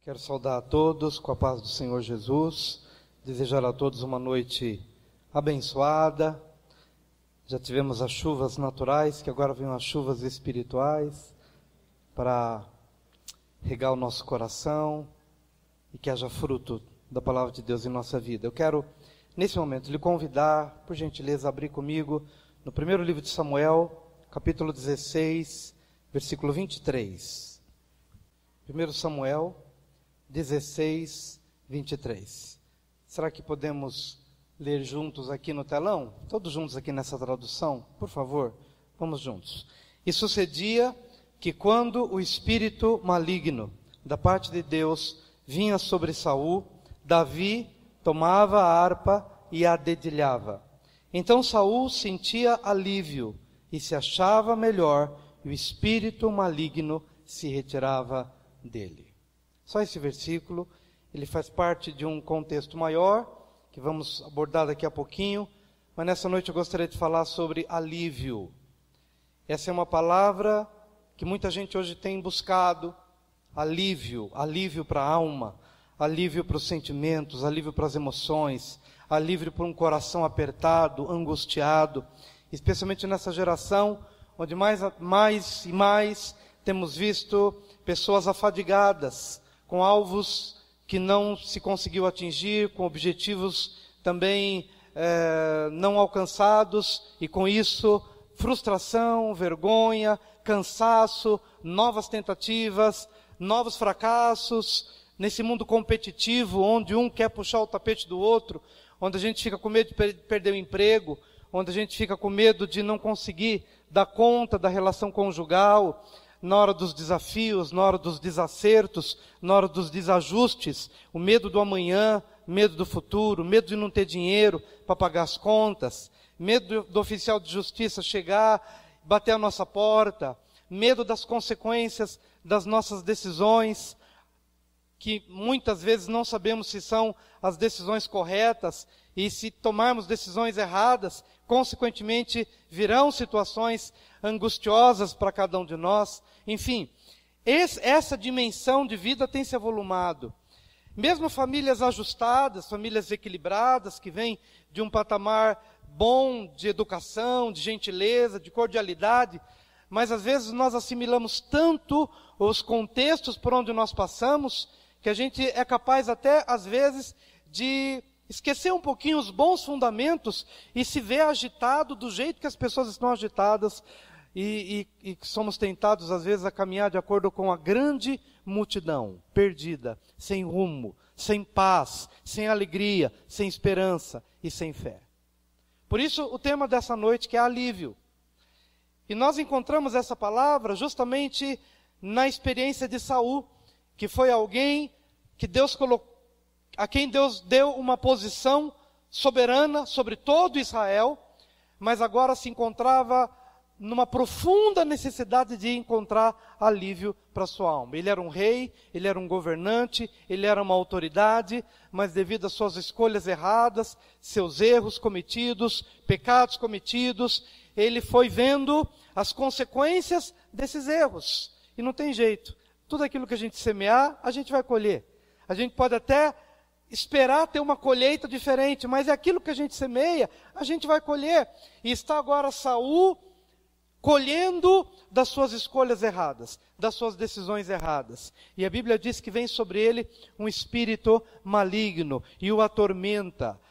Quero saudar a todos com a paz do Senhor Jesus, desejar a todos uma noite abençoada. Já tivemos as chuvas naturais, que agora vêm as chuvas espirituais, para regar o nosso coração e que haja fruto da palavra de Deus em nossa vida. Eu quero, nesse momento, lhe convidar, por gentileza, a abrir comigo no primeiro livro de Samuel, capítulo 16, versículo 23. 1 Samuel 16, 23. Será que podemos ler juntos aqui no telão? Todos juntos aqui nessa tradução? Por favor, vamos juntos. E sucedia que quando o espírito maligno da parte de Deus vinha sobre Saul, Davi tomava a harpa e a dedilhava. Então Saul sentia alívio e se achava melhor, e o espírito maligno se retirava dele. Só esse versículo, ele faz parte de um contexto maior, que vamos abordar daqui a pouquinho, mas nessa noite eu gostaria de falar sobre alívio. Essa é uma palavra que muita gente hoje tem buscado, alívio para a alma, alívio para os sentimentos, alívio para as emoções, alívio para um coração apertado, angustiado, especialmente nessa geração, onde mais e mais temos visto pessoas afadigadas, com alvos que não se conseguiu atingir, com objetivos também não alcançados, e com isso, frustração, vergonha, cansaço, novas tentativas, novos fracassos, nesse mundo competitivo, onde um quer puxar o tapete do outro, onde a gente fica com medo de perder o emprego, onde a gente fica com medo de não conseguir dar conta da relação conjugal, na hora dos desafios, na hora dos desacertos, na hora dos desajustes, o medo do amanhã, medo do futuro, medo de não ter dinheiro para pagar as contas, medo do oficial de justiça chegar, bater a nossa porta, medo das consequências das nossas decisões, que muitas vezes não sabemos se são as decisões corretas, e se tomarmos decisões erradas, consequentemente virão situações angustiosas para cada um de nós. Enfim, essa dimensão de vida tem se avolumado. Mesmo famílias ajustadas, famílias equilibradas, que vêm de um patamar bom de educação, de gentileza, de cordialidade, mas às vezes nós assimilamos tanto os contextos por onde nós passamos, que a gente é capaz até, às vezes, de esquecer um pouquinho os bons fundamentos e se ver agitado do jeito que as pessoas estão agitadas, e somos tentados, às vezes, a caminhar de acordo com a grande multidão, perdida, sem rumo, sem paz, sem alegria, sem esperança e sem fé. Por isso, o tema dessa noite que é alívio. E nós encontramos essa palavra justamente na experiência de Saul, que foi alguém que Deus colocou, a quem Deus deu uma posição soberana sobre todo Israel, mas agora se encontrava numa profunda necessidade de encontrar alívio para sua alma. Ele era um rei, ele era um governante, ele era uma autoridade, mas devido às suas escolhas erradas, seus erros cometidos, pecados cometidos, ele foi vendo as consequências desses erros. E não tem jeito. Tudo aquilo que a gente semear, a gente vai colher. A gente pode até esperar ter uma colheita diferente, mas é aquilo que a gente semeia, a gente vai colher. E está agora Saul colhendo das suas escolhas erradas, das suas decisões erradas. E a Bíblia diz que vem sobre ele um espírito maligno e o atormenta.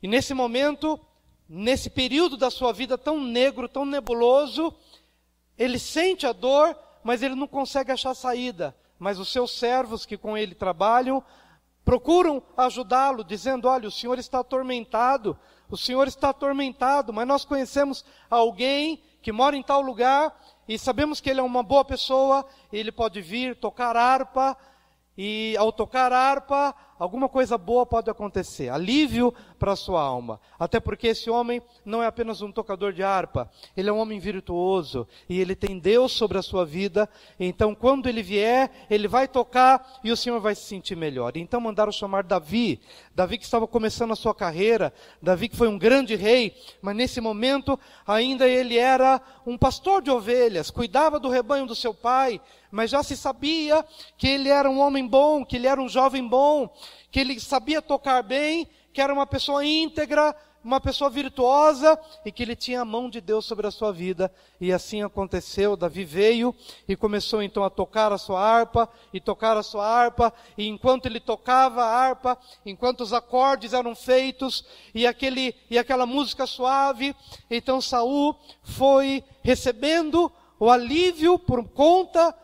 E nesse momento, nesse período da sua vida tão negro, tão nebuloso, ele sente a dor, mas ele não consegue achar saída. Mas os seus servos que com ele trabalham, procuram ajudá-lo, dizendo: olha, o senhor está atormentado, mas nós conhecemos alguém que mora em tal lugar, e sabemos que ele é uma boa pessoa, ele pode vir tocar harpa, e ao tocar harpa, alguma coisa boa pode acontecer, alívio para a sua alma. Até porque esse homem não é apenas um tocador de harpa, ele é um homem virtuoso, e ele tem Deus sobre a sua vida. Então quando ele vier, ele vai tocar, e o Senhor vai se sentir melhor. Então mandaram chamar Davi, Davi que estava começando a sua carreira, Davi que foi um grande rei, mas nesse momento ainda ele era um pastor de ovelhas, cuidava do rebanho do seu pai, mas já se sabia que ele era um homem bom, que ele era um jovem bom, que ele sabia tocar bem, que era uma pessoa íntegra, uma pessoa virtuosa, e que ele tinha a mão de Deus sobre a sua vida. E assim aconteceu. Davi veio e começou então a tocar a sua harpa, e tocar a sua harpa, e enquanto ele tocava a harpa, enquanto os acordes eram feitos, e aquela música suave, então Saul foi recebendo o alívio por conta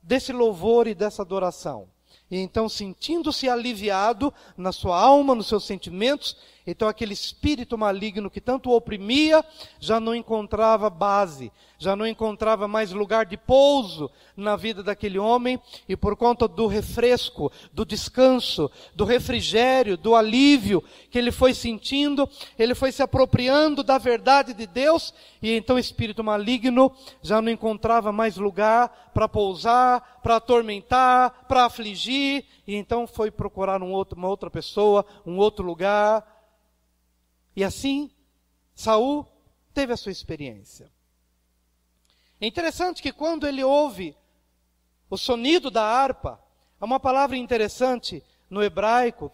desse louvor e dessa adoração. E então, sentindo-se aliviado na sua alma, nos seus sentimentos, então aquele espírito maligno que tanto o oprimia, já não encontrava base, já não encontrava mais lugar de pouso na vida daquele homem, e por conta do refresco, do descanso, do refrigério, do alívio que ele foi sentindo, ele foi se apropriando da verdade de Deus, e então o espírito maligno já não encontrava mais lugar para pousar, para atormentar, para afligir, e então foi procurar uma outra pessoa, um outro lugar. E assim, Saul teve a sua experiência. É interessante que quando ele ouve o sonido da harpa, há uma palavra interessante no hebraico,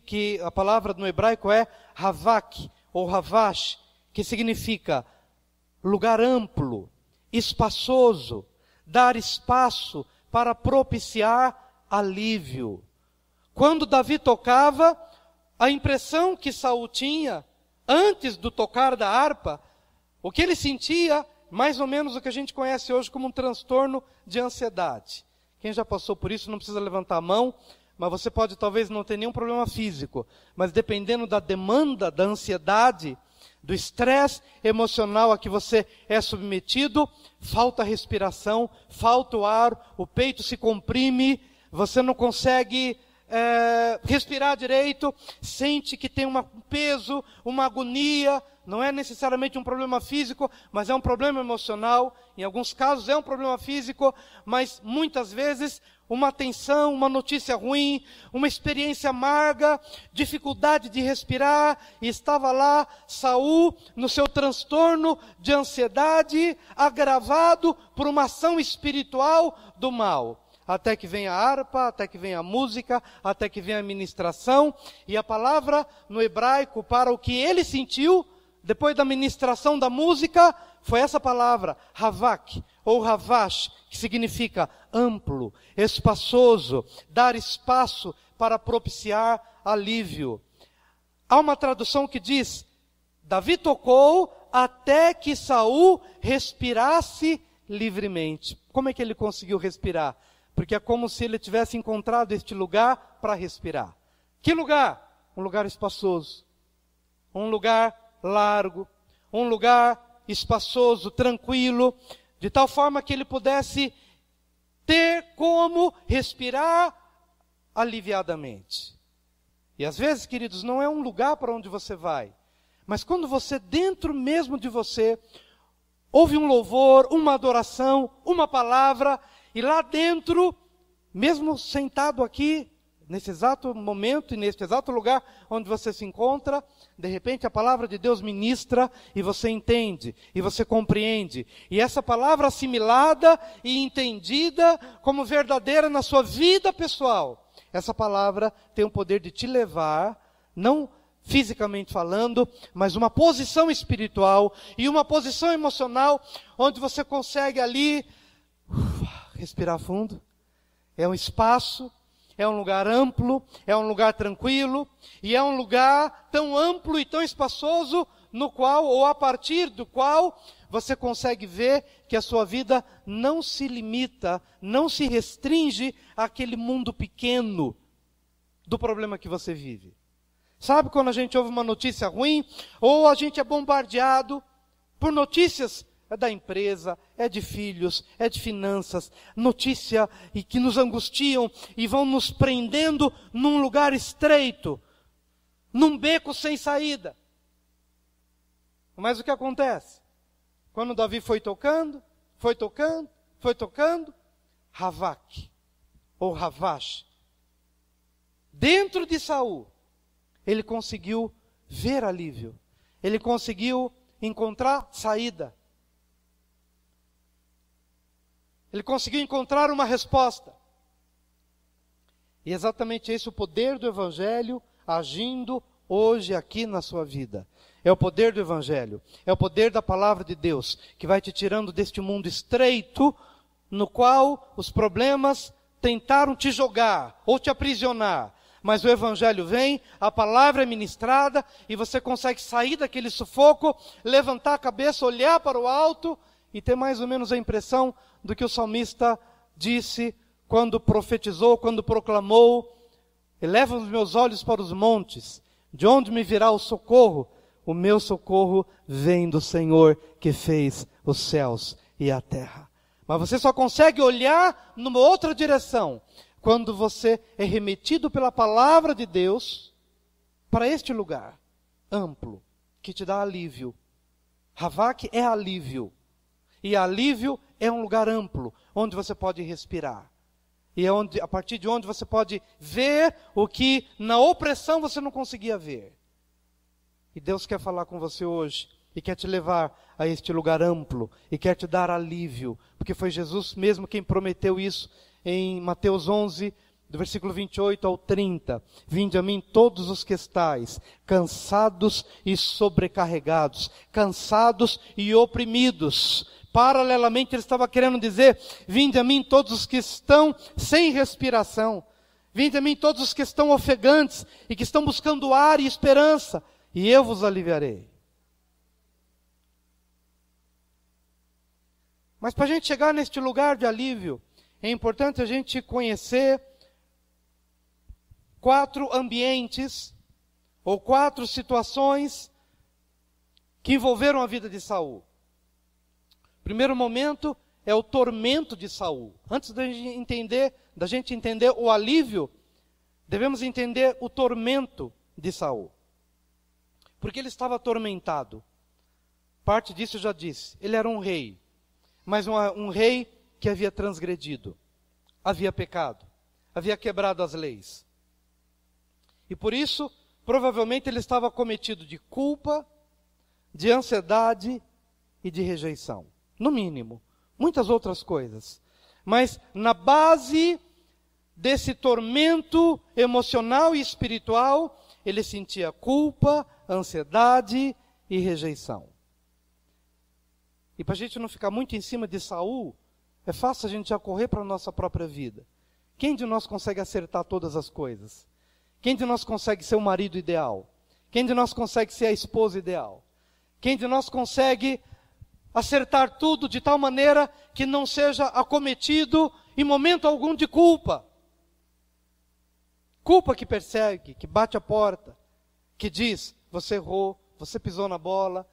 que a palavra no hebraico é havak, ou havash, que significa lugar amplo, espaçoso, dar espaço para propiciar alívio. Quando Davi tocava, a impressão que Saul tinha, antes do tocar da harpa, o que ele sentia, mais ou menos o que a gente conhece hoje como um transtorno de ansiedade. Quem já passou por isso não precisa levantar a mão, mas você pode talvez não ter nenhum problema físico, mas dependendo da demanda, da ansiedade, do estresse emocional a que você é submetido, falta respiração, falta o ar, o peito se comprime, você não consegue respirar direito, sente que tem um peso, uma agonia, não é necessariamente um problema físico, mas é um problema emocional, em alguns casos é um problema físico, mas muitas vezes uma tensão, uma notícia ruim, uma experiência amarga, dificuldade de respirar, e estava lá Saul no seu transtorno de ansiedade, agravado por uma ação espiritual do mal. Até que vem a harpa, até que vem a música, até que vem a ministração, e a palavra no hebraico para o que ele sentiu, depois da ministração da música, foi essa palavra, havak, ou havash, que significa amplo, espaçoso, dar espaço para propiciar alívio. Há uma tradução que diz, Davi tocou até que Saul respirasse livremente. Como é que ele conseguiu respirar? Porque é como se ele tivesse encontrado este lugar para respirar. Que lugar? Um lugar espaçoso. Um lugar largo. Um lugar espaçoso, tranquilo. De tal forma que ele pudesse ter como respirar aliviadamente. E às vezes, queridos, não é um lugar para onde você vai. Mas quando você, dentro mesmo de você, ouve um louvor, uma adoração, uma palavra, e lá dentro, mesmo sentado aqui, nesse exato momento e nesse exato lugar onde você se encontra, de repente a palavra de Deus ministra e você entende, e você compreende. E essa palavra assimilada e entendida como verdadeira na sua vida pessoal, essa palavra tem o poder de te levar, não fisicamente falando, mas uma posição espiritual e uma posição emocional, onde você consegue ali respirar fundo. É um espaço, é um lugar amplo, é um lugar tranquilo, e é um lugar tão amplo e tão espaçoso, no qual, ou a partir do qual, você consegue ver que a sua vida não se limita, não se restringe àquele mundo pequeno do problema que você vive. Sabe quando a gente ouve uma notícia ruim, ou a gente é bombardeado por notícias da empresa, é de filhos, é de finanças, notícia e que nos angustiam e vão nos prendendo num lugar estreito, num beco sem saída. Mas o que acontece? Quando Davi foi tocando, Havak, ou Havash, dentro de Saul, ele conseguiu ver alívio, ele conseguiu encontrar saída. Ele conseguiu encontrar uma resposta. E exatamente esse é o poder do Evangelho agindo hoje aqui na sua vida. É o poder do Evangelho, é o poder da palavra de Deus, que vai te tirando deste mundo estreito, no qual os problemas tentaram te jogar ou te aprisionar. Mas o Evangelho vem, a palavra é ministrada, e você consegue sair daquele sufoco, levantar a cabeça, olhar para o alto, e ter mais ou menos a impressão do que o salmista disse quando profetizou, quando proclamou: eleva os meus olhos para os montes, de onde me virá o socorro? O meu socorro vem do Senhor que fez os céus e a terra. Mas você só consegue olhar numa outra direção quando você é remetido pela palavra de Deus para este lugar amplo, que te dá alívio. Ravak é alívio. E alívio é um lugar amplo, onde você pode respirar. E é onde, a partir de onde você pode ver o que na opressão você não conseguia ver. E Deus quer falar com você hoje, e quer te levar a este lugar amplo, e quer te dar alívio, porque foi Jesus mesmo quem prometeu isso em Mateus 11, do versículo 28 ao 30. Vinde a mim todos os que estáis cansados e sobrecarregados, cansados e oprimidos. Paralelamente ele estava querendo dizer: vinde a mim todos os que estão sem respiração, vinde a mim todos os que estão ofegantes e que estão buscando ar e esperança, e eu vos aliviarei. Mas para a gente chegar neste lugar de alívio, é importante a gente conhecer 4 ambientes, ou 4 situações que envolveram a vida de Saul. O primeiro momento é o tormento de Saul. Antes da gente entender o alívio, devemos entender o tormento de Saul. Porque ele estava atormentado. Parte disso eu já disse. Ele era um rei, mas um rei que havia transgredido, havia pecado, havia quebrado as leis. E por isso, provavelmente ele estava cometido de culpa, de ansiedade e de rejeição. No mínimo, muitas outras coisas. Mas na base desse tormento emocional e espiritual, ele sentia culpa, ansiedade e rejeição. E para a gente não ficar muito em cima de Saul, é fácil a gente já correr para a nossa própria vida. Quem de nós consegue acertar todas as coisas? Quem de nós consegue ser o marido ideal? Quem de nós consegue ser a esposa ideal? Quem de nós consegue acertar tudo de tal maneira que não seja acometido em momento algum de culpa? Culpa que persegue, que bate a porta, que diz: você errou, você pisou na bola,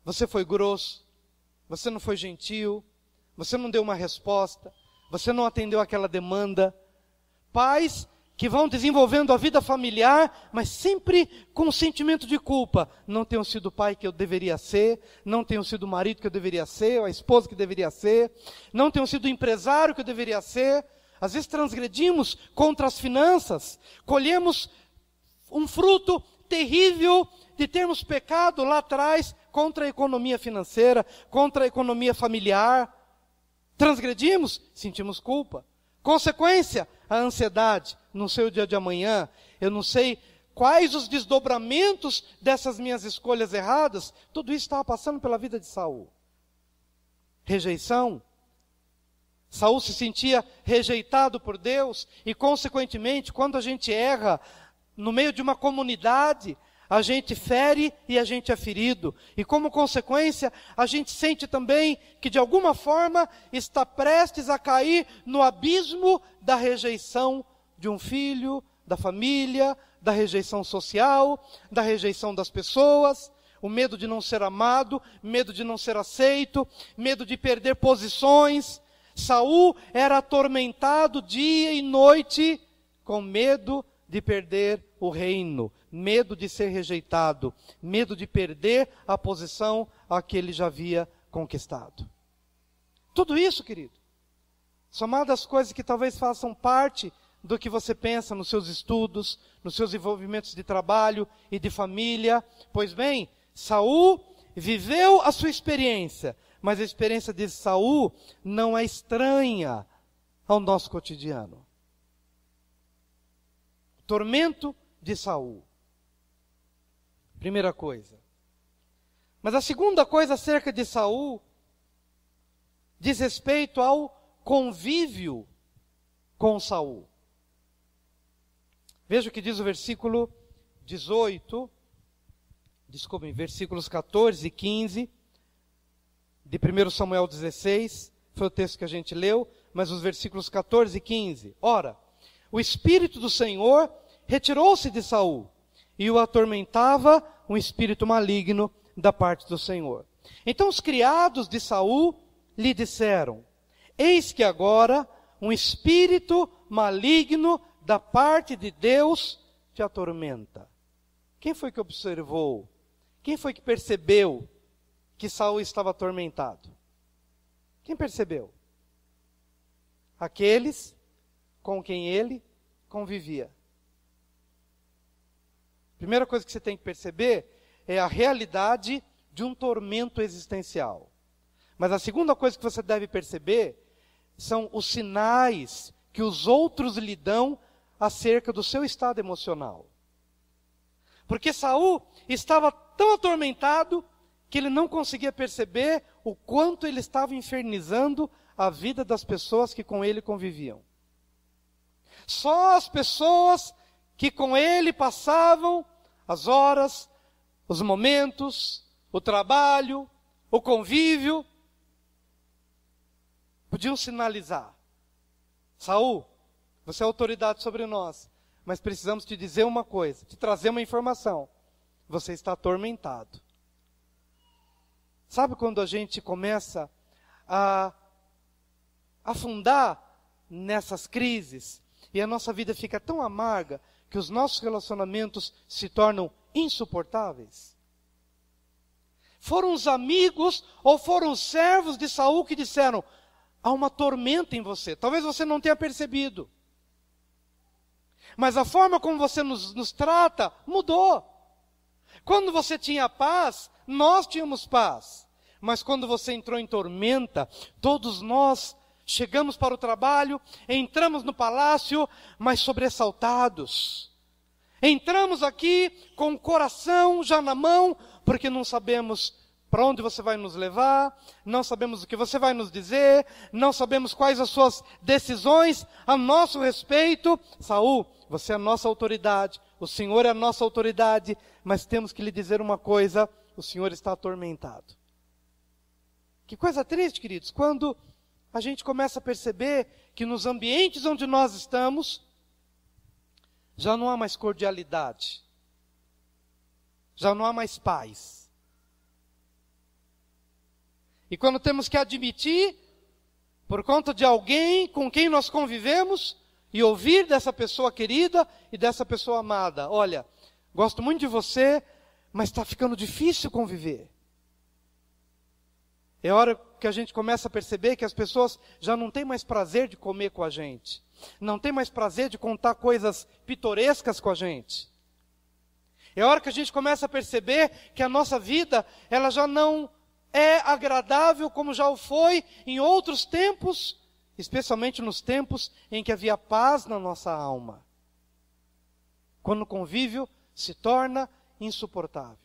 você foi grosso, você não foi gentil, você não deu uma resposta, você não atendeu aquela demanda. Pais que vão desenvolvendo a vida familiar, mas sempre com um sentimento de culpa. Não tenho sido o pai que eu deveria ser, não tenho sido o marido que eu deveria ser, ou a esposa que deveria ser, não tenho sido o empresário que eu deveria ser. Às vezes transgredimos contra as finanças, colhemos um fruto terrível de termos pecado lá atrás contra a economia financeira, contra a economia familiar. Transgredimos, sentimos culpa. Consequência, a ansiedade. Não sei o dia de amanhã, eu não sei quais os desdobramentos dessas minhas escolhas erradas. Tudo isso estava passando pela vida de Saul. Rejeição. Saul se sentia rejeitado por Deus e, consequentemente, quando a gente erra no meio de uma comunidade, a gente fere e a gente é ferido. E como consequência, a gente sente também que de alguma forma está prestes a cair no abismo da rejeição de um filho, da família, da rejeição social, da rejeição das pessoas, o medo de não ser amado, medo de não ser aceito, medo de perder posições. Saul era atormentado dia e noite com medo de perder o reino, medo de ser rejeitado, medo de perder a posição a que ele já havia conquistado. Tudo isso, querido, somado às coisas que talvez façam parte do que você pensa nos seus estudos, nos seus envolvimentos de trabalho e de família. Pois bem, Saul viveu a sua experiência, mas a experiência de Saul não é estranha ao nosso cotidiano. O tormento de Saul. Primeira coisa. Mas a segunda coisa acerca de Saul diz respeito ao convívio com Saul. Veja o que diz o versículo 18, versículos 14 e 15, de 1 Samuel 16, foi o texto que a gente leu, mas os versículos 14 e 15. Ora, o Espírito do Senhor retirou-se de Saul, e o atormentava um espírito maligno da parte do Senhor. Então os criados de Saul lhe disseram: eis que agora um espírito maligno da parte de Deus te atormenta. Quem foi que observou? Quem foi que percebeu que Saul estava atormentado? Quem percebeu? Aqueles com quem ele convivia. Primeira coisa que você tem que perceber é a realidade de um tormento existencial. Mas a segunda coisa que você deve perceber são os sinais que os outros lhe dão acerca do seu estado emocional. Porque Saul estava tão atormentado que ele não conseguia perceber o quanto ele estava infernizando a vida das pessoas que com ele conviviam. Só as pessoas que com ele passavam as horas, os momentos, o trabalho, o convívio, podiam sinalizar: Saul, você é autoridade sobre nós, mas precisamos te dizer uma coisa, te trazer uma informação. Você está atormentado. Sabe quando a gente começa a afundar nessas crises e a nossa vida fica tão amarga que os nossos relacionamentos se tornam insuportáveis? Foram os amigos ou foram os servos de Saul que disseram: há uma tormenta em você. Talvez você não tenha percebido. Mas a forma como você nos trata mudou. Quando você tinha paz, nós tínhamos paz. Mas quando você entrou em tormenta, todos nós chegamos para o trabalho, entramos no palácio, mas sobressaltados. Entramos aqui com o coração já na mão, porque não sabemos para onde você vai nos levar, não sabemos o que você vai nos dizer, não sabemos quais as suas decisões a nosso respeito. Saul, você é a nossa autoridade, o Senhor é a nossa autoridade, mas temos que lhe dizer uma coisa: o Senhor está atormentado. Que coisa triste, queridos, quando a gente começa a perceber que nos ambientes onde nós estamos, já não há mais cordialidade, já não há mais paz. E quando temos que admitir, por conta de alguém com quem nós convivemos, e ouvir dessa pessoa querida e dessa pessoa amada: olha, gosto muito de você, mas está ficando difícil conviver. É hora que a gente começa a perceber que as pessoas já não têm mais prazer de comer com a gente. Não tem mais prazer de contar coisas pitorescas com a gente. É hora que a gente começa a perceber que a nossa vida, ela já não é agradável como já o foi em outros tempos, especialmente nos tempos em que havia paz na nossa alma. Quando o convívio se torna insuportável.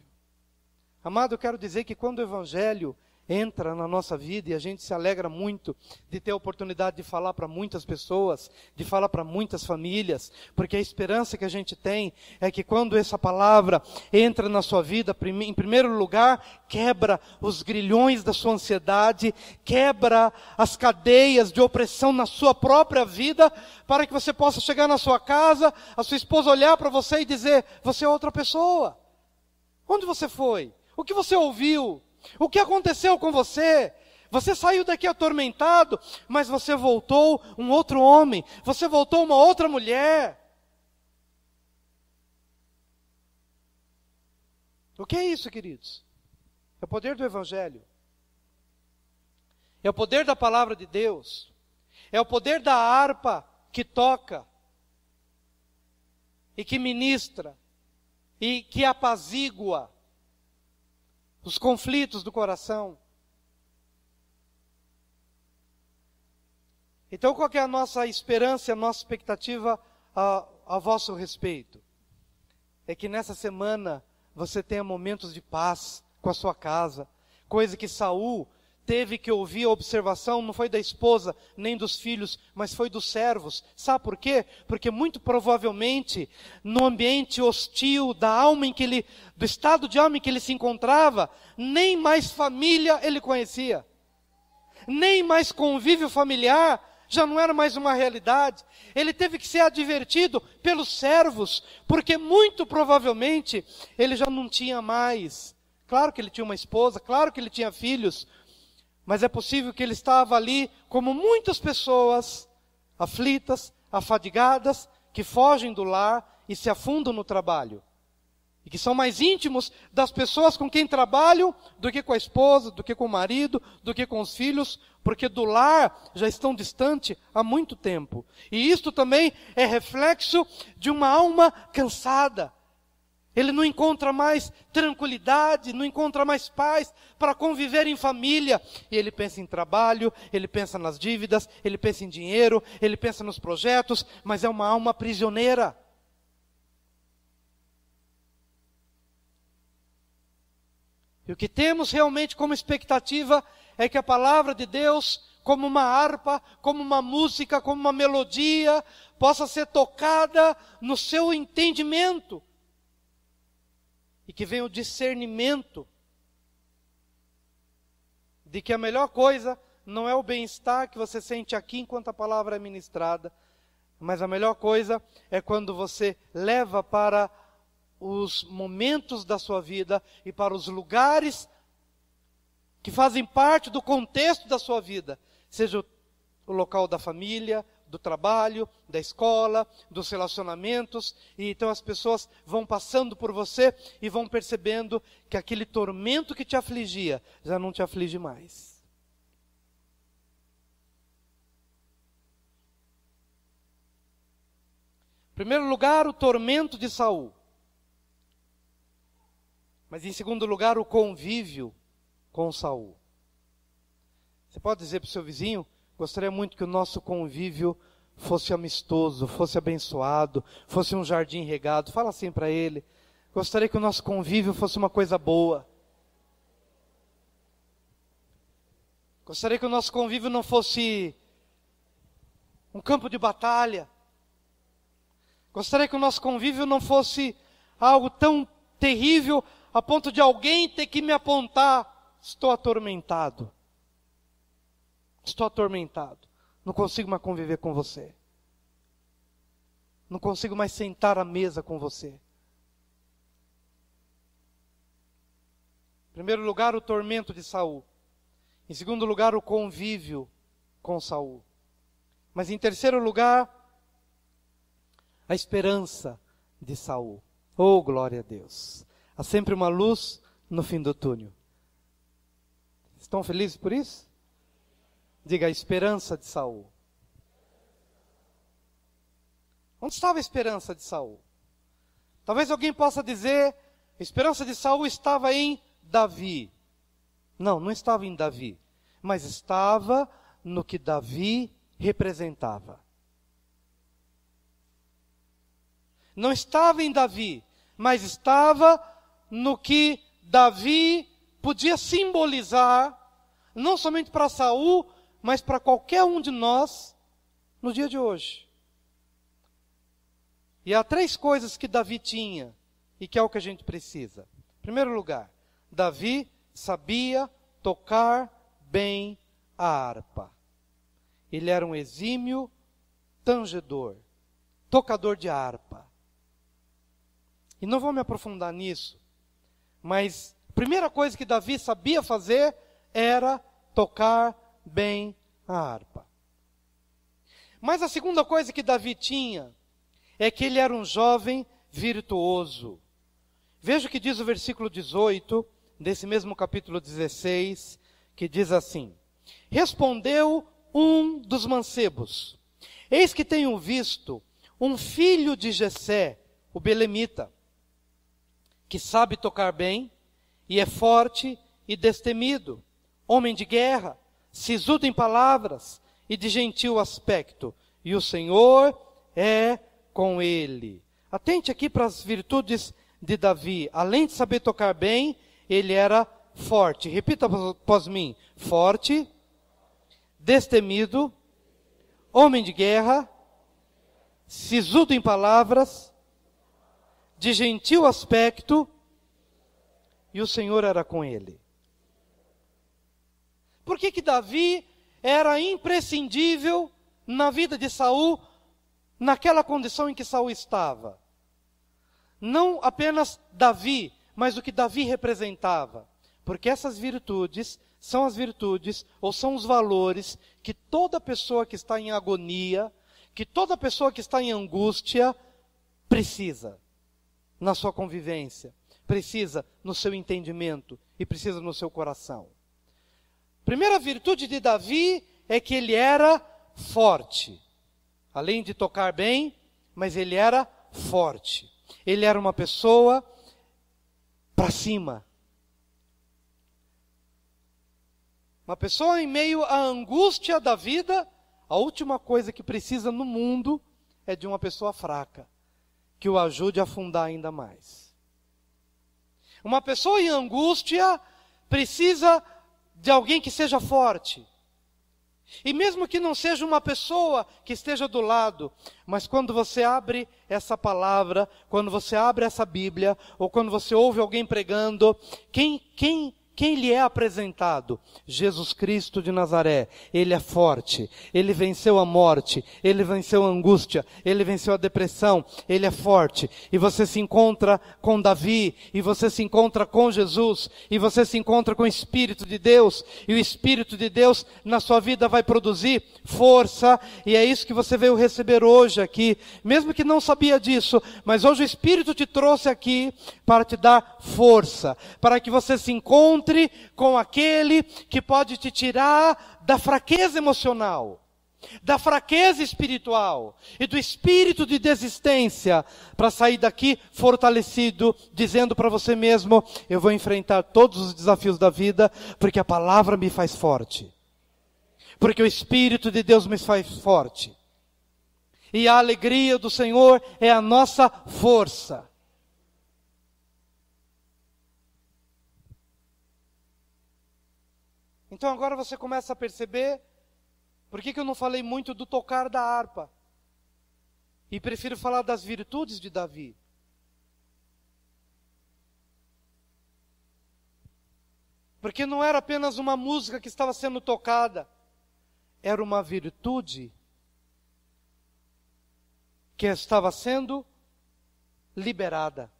Amado, eu quero dizer que quando o Evangelho entra na nossa vida, e a gente se alegra muito de ter a oportunidade de falar para muitas pessoas, de falar para muitas famílias, porque a esperança que a gente tem é que quando essa palavra entra na sua vida, em primeiro lugar, quebra os grilhões da sua ansiedade, quebra as cadeias de opressão na sua própria vida, para que você possa chegar na sua casa, a sua esposa olhar para você e dizer: você é outra pessoa. Onde você foi? O que você ouviu? O que aconteceu com você? Você saiu daqui atormentado, mas você voltou um outro homem, você voltou uma outra mulher. O que é isso, queridos? É o poder do Evangelho. É o poder da palavra de Deus. É o poder da harpa que toca e que ministra e que apazigua os conflitos do coração. Então qual que é a nossa esperança, a nossa expectativa a vosso respeito? É que nessa semana você tenha momentos de paz com a sua casa, coisa que Saul teve que ouvir. A observação não foi da esposa, nem dos filhos, mas foi dos servos. Sabe por quê? Porque muito provavelmente, no ambiente hostil da alma do estado de alma em que ele se encontrava, nem mais família ele conhecia. Nem mais convívio familiar já não era mais uma realidade. Ele teve que ser advertido pelos servos, porque muito provavelmente ele já não tinha mais. Claro que ele tinha uma esposa, claro que ele tinha filhos, mas é possível que ele estava ali como muitas pessoas aflitas, afadigadas, que fogem do lar e se afundam no trabalho. E que são mais íntimos das pessoas com quem trabalham do que com a esposa, do que com o marido, do que com os filhos, porque do lar já estão distantes há muito tempo. E isto também é reflexo de uma alma cansada. Ele não encontra mais tranquilidade, não encontra mais paz para conviver em família. E ele pensa em trabalho, ele pensa nas dívidas, ele pensa em dinheiro, ele pensa nos projetos, mas é uma alma prisioneira. E o que temos realmente como expectativa é que a palavra de Deus, como uma harpa, como uma música, como uma melodia, possa ser tocada no seu entendimento. E que venha o discernimento de que a melhor coisa não é o bem-estar que você sente aqui enquanto a palavra é ministrada, mas a melhor coisa é quando você leva para os momentos da sua vida e para os lugares que fazem parte do contexto da sua vida, seja o local da família, do trabalho, da escola, dos relacionamentos, e então as pessoas vão passando por você e vão percebendo que aquele tormento que te afligia já não te aflige mais. Em primeiro lugar, o tormento de Saul. Mas em segundo lugar, o convívio com Saul. Você pode dizer para o seu vizinho: gostaria muito que o nosso convívio fosse amistoso, fosse abençoado, fosse um jardim regado. Fala assim para ele: gostaria que o nosso convívio fosse uma coisa boa. Gostaria que o nosso convívio não fosse um campo de batalha. Gostaria que o nosso convívio não fosse algo tão terrível a ponto de alguém ter que me apontar: estou atormentado. Estou atormentado. Não consigo mais conviver com você. Não consigo mais sentar à mesa com você. Em primeiro lugar, o tormento de Saul. Em segundo lugar, o convívio com Saul. Mas em terceiro lugar, a esperança de Saul. Oh, glória a Deus. Há sempre uma luz no fim do túnel. Estão felizes por isso? Diga: a esperança de Saul. Onde estava a esperança de Saul? Talvez alguém possa dizer: a esperança de Saul estava em Davi. Não, não estava em Davi, mas estava no que Davi representava. Não estava em Davi, mas estava no que Davi podia simbolizar, não somente para Saul, mas para qualquer um de nós no dia de hoje. E há três coisas que Davi tinha e que é o que a gente precisa. Em primeiro lugar, Davi sabia tocar bem a harpa. Ele era um exímio tangedor, tocador de harpa. E não vou me aprofundar nisso, mas a primeira coisa que Davi sabia fazer era tocar bem a harpa. Mas a segunda coisa que Davi tinha é que ele era um jovem virtuoso. Veja o que diz o versículo 18, desse mesmo capítulo 16, que diz assim: respondeu um dos mancebos: eis que tenho visto um filho de Jessé, o belemita, que sabe tocar bem, e é forte e destemido, homem de guerra, sisudo em palavras, e de gentil aspecto, e o Senhor é com ele. Atente aqui para as virtudes de Davi. Além de saber tocar bem, ele era forte. Repita após mim: forte, destemido, homem de guerra, sisudo em palavras, de gentil aspecto, e o Senhor era com ele. Por que Davi era imprescindível na vida de Saul, naquela condição em que Saul estava? Não apenas Davi, mas o que Davi representava. Porque essas virtudes são as virtudes, ou são os valores, que toda pessoa que está em agonia, que toda pessoa que está em angústia, precisa na sua convivência, precisa no seu entendimento e precisa no seu coração. Primeira virtude de Davi é que ele era forte. Além de tocar bem, mas ele era forte. Ele era uma pessoa para cima. Uma pessoa em meio à angústia da vida, a última coisa que precisa no mundo é de uma pessoa fraca, que o ajude a afundar ainda mais. Uma pessoa em angústia precisa de alguém que seja forte. E mesmo que não seja uma pessoa que esteja do lado, mas quando você abre essa palavra, quando você abre essa Bíblia, ou quando você ouve alguém pregando, quem lhe é apresentado? Jesus Cristo de Nazaré. Ele é forte, ele venceu a morte, ele venceu a angústia, ele venceu a depressão, ele é forte. E você se encontra com Davi, e você se encontra com Jesus, e você se encontra com o Espírito de Deus, e o Espírito de Deus na sua vida vai produzir força, e é isso que você veio receber hoje aqui, mesmo que não sabia disso, mas hoje o Espírito te trouxe aqui para te dar força, para que você se encontre com aquele que pode te tirar da fraqueza emocional, da fraqueza espiritual e do espírito de desistência, para sair daqui fortalecido, dizendo para você mesmo: eu vou enfrentar todos os desafios da vida, porque a palavra me faz forte, porque o Espírito de Deus me faz forte, e a alegria do Senhor é a nossa força. Então agora você começa a perceber por que eu não falei muito do tocar da harpa. E prefiro falar das virtudes de Davi. Porque não era apenas uma música que estava sendo tocada, era uma virtude que estava sendo liberada.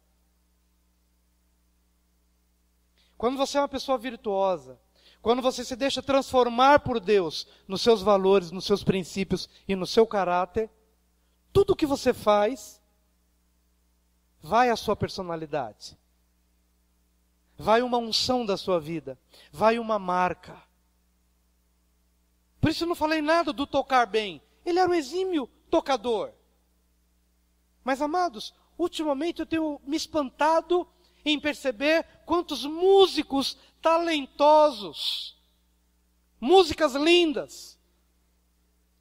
Quando você é uma pessoa virtuosa, quando você se deixa transformar por Deus nos seus valores, nos seus princípios e no seu caráter, tudo que você faz vai à sua personalidade. Vai uma unção da sua vida. Vai uma marca. Por isso eu não falei nada do tocar bem. Ele era um exímio tocador. Mas, amados, ultimamente eu tenho me espantado em perceber quantos músicos talentosos, músicas lindas,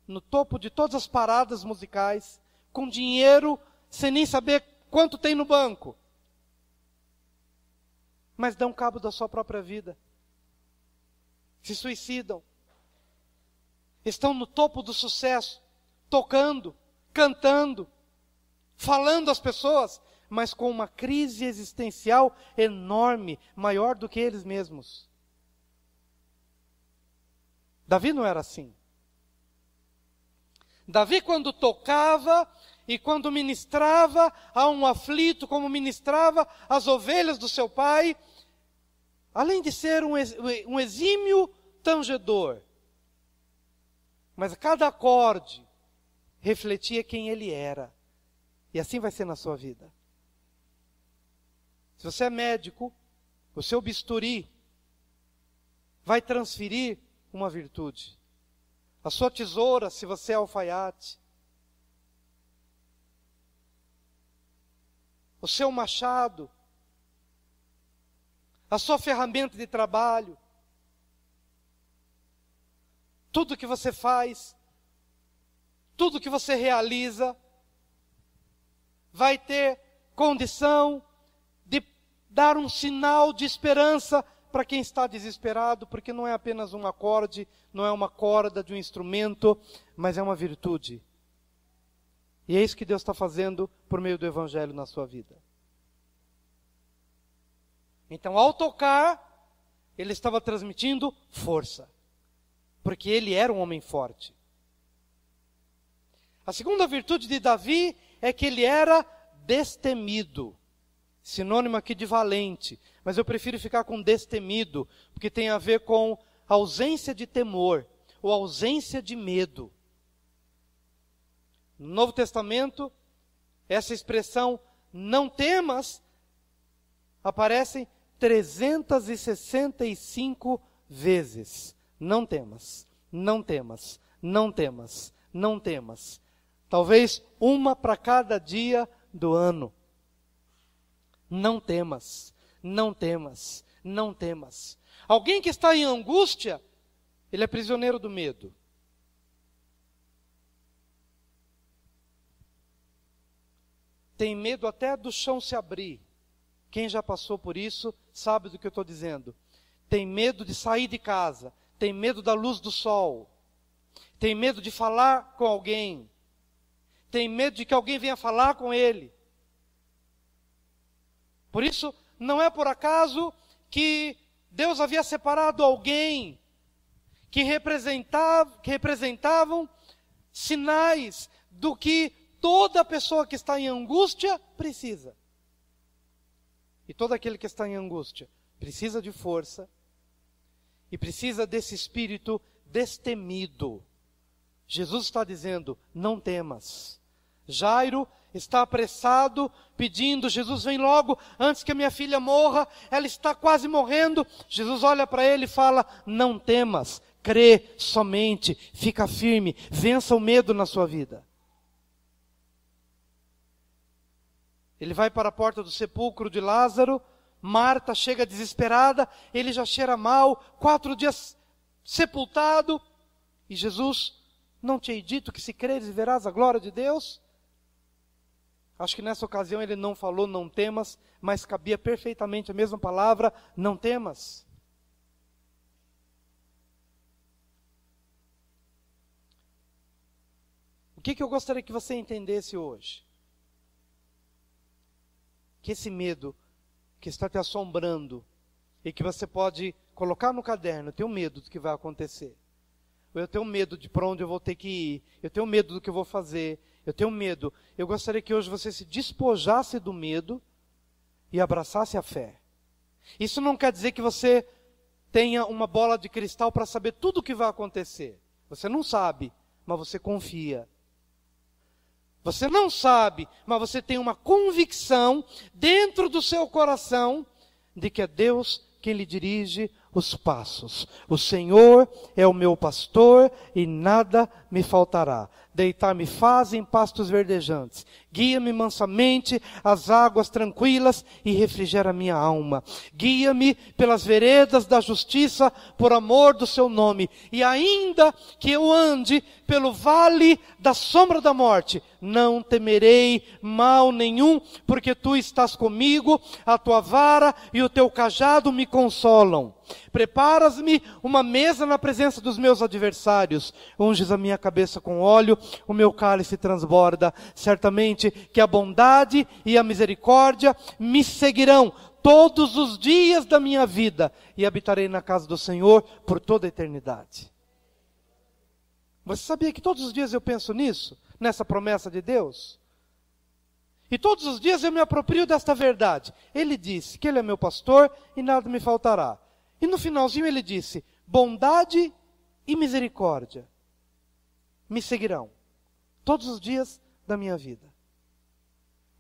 no topo de todas as paradas musicais, com dinheiro, sem nem saber quanto tem no banco, mas dão cabo da sua própria vida, se suicidam, estão no topo do sucesso, tocando, cantando, falando às pessoas, mas com uma crise existencial enorme, maior do que eles mesmos. Davi não era assim. Davi, quando tocava e quando ministrava a um aflito, como ministrava as ovelhas do seu pai, além de ser um exímio tangedor, mas cada acorde refletia quem ele era. E assim vai ser na sua vida. Se você é médico, o seu bisturi vai transferir uma virtude. A sua tesoura, se você é alfaiate. O seu machado. A sua ferramenta de trabalho. Tudo que você faz tudo que você realiza vai ter condição de dar um sinal de esperança para quem está desesperado, porque não é apenas um acorde, não é uma corda de um instrumento, mas é uma virtude. E é isso que Deus está fazendo por meio do Evangelho na sua vida. Então, ao tocar, ele estava transmitindo força, porque ele era um homem forte. A segunda virtude de Davi é que ele era destemido, sinônimo aqui de valente, mas eu prefiro ficar com destemido, porque tem a ver com ausência de temor, ou ausência de medo. No Novo Testamento, essa expressão, não temas, aparece 365 vezes. Não temas, não temas, não temas, não temas. Talvez uma para cada dia do ano. Não temas, não temas, não temas. Alguém que está em angústia, ele é prisioneiro do medo. Tem medo até do chão se abrir. Quem já passou por isso sabe do que eu estou dizendo. Tem medo de sair de casa. Tem medo da luz do sol. Tem medo de falar com alguém. Tem medo de que alguém venha falar com ele. Por isso, não é por acaso que Deus havia separado alguém que representavam sinais do que toda pessoa que está em angústia precisa. E todo aquele que está em angústia precisa de força e precisa desse espírito destemido. Jesus está dizendo, não temas. Jairo está apressado, pedindo, Jesus vem logo, antes que a minha filha morra, ela está quase morrendo. Jesus olha para ele e fala, não temas, crê somente, fica firme, vença o medo na sua vida. Ele vai para a porta do sepulcro de Lázaro, Marta chega desesperada, ele já cheira mal, 4 dias sepultado, e Jesus, não te hei dito que se creres verás a glória de Deus? Acho que nessa ocasião ele não falou não temas, mas cabia perfeitamente a mesma palavra, não temas. O que eu gostaria que você entendesse hoje? Que esse medo que está te assombrando e que você pode colocar no caderno, eu tenho medo do que vai acontecer. Eu tenho medo de para onde eu vou ter que ir. Eu tenho medo do que eu vou fazer. Eu tenho medo. Eu gostaria que hoje você se despojasse do medo e abraçasse a fé. Isso não quer dizer que você tenha uma bola de cristal para saber tudo o que vai acontecer. Você não sabe, mas você confia. Você não sabe, mas você tem uma convicção dentro do seu coração de que é Deus quem lhe dirige os passos. O Senhor é o meu pastor e nada me faltará. Deitar-me faz em pastos verdejantes. Guia-me mansamente às águas tranquilas e refrigera minha alma. Guia-me pelas veredas da justiça por amor do seu nome. E ainda que eu ande pelo vale da sombra da morte, não temerei mal nenhum, porque tu estás comigo, a tua vara e o teu cajado me consolam. Preparas-me uma mesa na presença dos meus adversários. Unges a minha cabeça com óleo, o meu cálice transborda. Certamente que a bondade e a misericórdia me seguirão todos os dias da minha vida, e habitarei na casa do Senhor por toda a eternidade. Você sabia que todos os dias eu penso nisso? Nessa promessa de Deus? E todos os dias eu me aproprio desta verdade. Ele disse que Ele é meu pastor e nada me faltará. E no finalzinho ele disse, bondade e misericórdia me seguirão todos os dias da minha vida.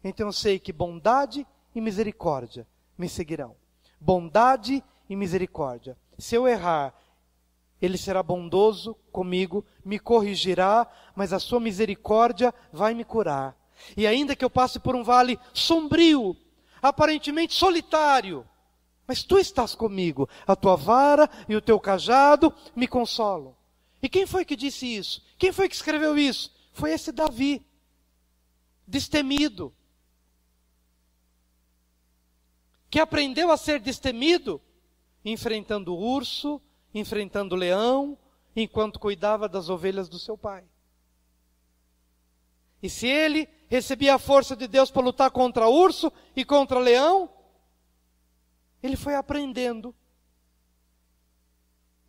Então eu sei que bondade e misericórdia me seguirão. Bondade e misericórdia. Se eu errar, Ele será bondoso comigo, me corrigirá, mas a sua misericórdia vai me curar. E ainda que eu passe por um vale sombrio, aparentemente solitário, mas tu estás comigo, a tua vara e o teu cajado me consolam. E quem foi que disse isso? Quem foi que escreveu isso? foi esse Davi, destemido, que aprendeu a ser destemido, enfrentando o urso, enfrentando o leão, enquanto cuidava das ovelhas do seu pai. E se ele recebia a força de Deus para lutar contra urso e contra leão, ele foi aprendendo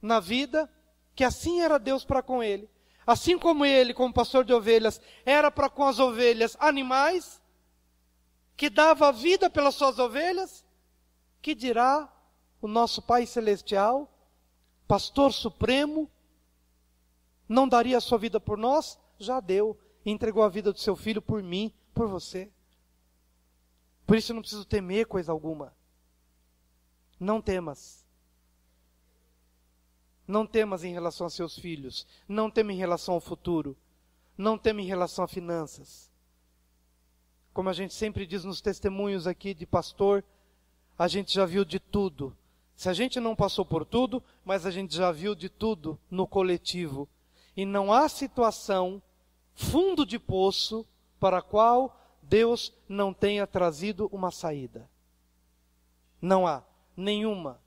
na vida que assim era Deus para com ele. Assim como ele, como pastor de ovelhas, era para com as ovelhas animais, que dava vida pelas suas ovelhas, que dirá o nosso Pai Celestial, pastor supremo, não daria a sua vida por nós? Já deu. Entregou a vida do seu filho por mim, por você. Por isso eu não preciso temer coisa alguma. Não temas. Não temas em relação a seus filhos. Não tema em relação ao futuro. Não tema em relação a finanças. Como a gente sempre diz nos testemunhos aqui de pastor, a gente já viu de tudo. Se a gente não passou por tudo, mas a gente já viu de tudo no coletivo. E não há situação, fundo de poço, para a qual Deus não tenha trazido uma saída. Não há nenhuma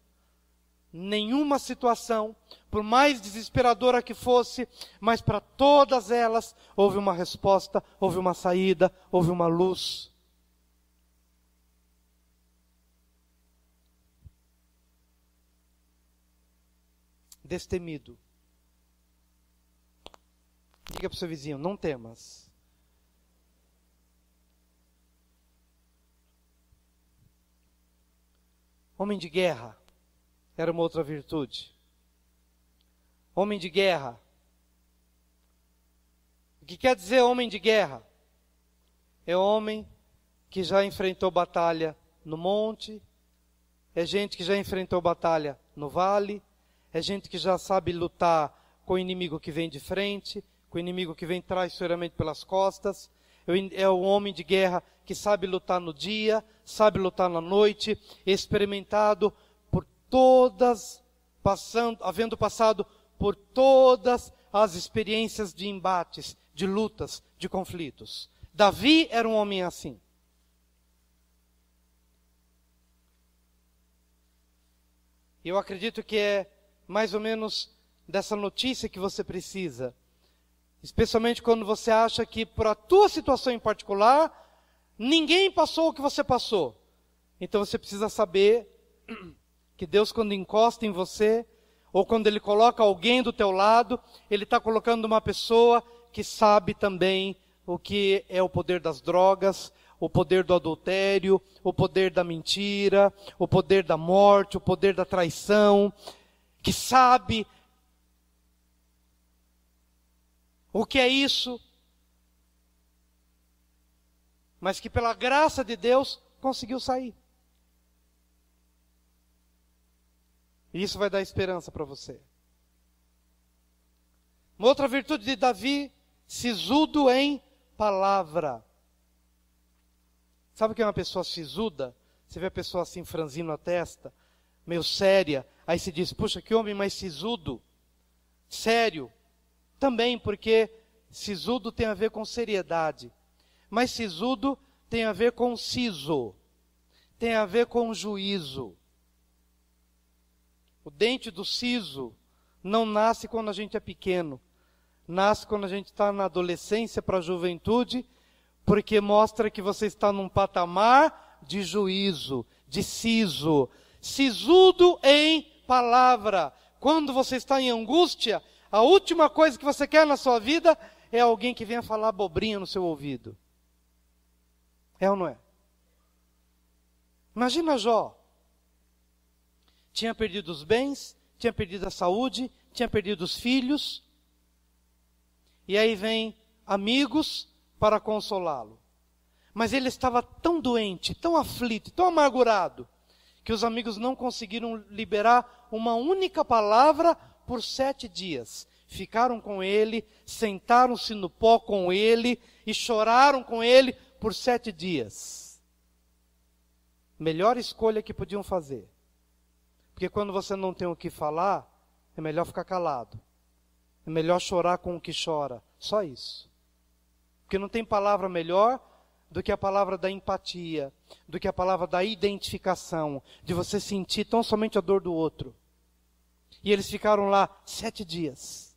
situação, por mais desesperadora que fosse, mas para todas elas houve uma resposta, houve uma saída, houve uma luz. Destemido. Diga para o seu vizinho, não temas. Homem de guerra era uma outra virtude. Homem de guerra. O que quer dizer homem de guerra? É homem que já enfrentou batalha no monte, é gente que já enfrentou batalha no vale, é gente que já sabe lutar com o inimigo que vem de frente, com o inimigo que vem traiçoeiramente pelas costas. É o homem de guerra que sabe lutar no dia, sabe lutar na noite, experimentado por todas, havendo passado por todas as experiências de embates, de lutas, de conflitos. Davi era um homem assim. Eu acredito que é mais ou menos dessa notícia que você precisa. Especialmente quando você acha que por a tua situação em particular, ninguém passou o que você passou. Então você precisa saber que Deus, quando encosta em você, ou quando Ele coloca alguém do teu lado, Ele está colocando uma pessoa que sabe também o que é o poder das drogas, o poder do adultério, o poder da mentira, o poder da morte, o poder da traição, que sabe o que é isso, mas que pela graça de Deus conseguiu sair. E isso vai dar esperança para você. Uma outra virtude de Davi, sisudo em palavra. Sabe o que é uma pessoa sisuda? Você vê a pessoa assim franzindo a testa, meio séria, aí se diz, puxa, que homem mais sisudo, sério. Também porque sisudo tem a ver com seriedade. Mas sisudo tem a ver com siso. Tem a ver com juízo. O dente do siso não nasce quando a gente é pequeno. Nasce quando a gente está na adolescência para a juventude, porque mostra que você está num patamar de juízo, de siso. Sisudo em palavra. Quando você está em angústia, a última coisa que você quer na sua vida é alguém que venha falar abobrinha no seu ouvido. É ou não é? Imagina Jó. Tinha perdido os bens, tinha perdido a saúde, tinha perdido os filhos. E aí vem amigos para consolá-lo. Mas ele estava tão doente, tão aflito, tão amargurado, que os amigos não conseguiram liberar uma única palavra por 7 dias. Ficaram com ele, sentaram-se no pó com ele e choraram com ele por 7 dias. Melhor escolha que podiam fazer. Porque quando você não tem o que falar, é melhor ficar calado. É melhor chorar com o que chora. Só isso. Porque não tem palavra melhor do que a palavra da empatia, do que a palavra da identificação, de você sentir tão somente a dor do outro. E eles ficaram lá 7 dias,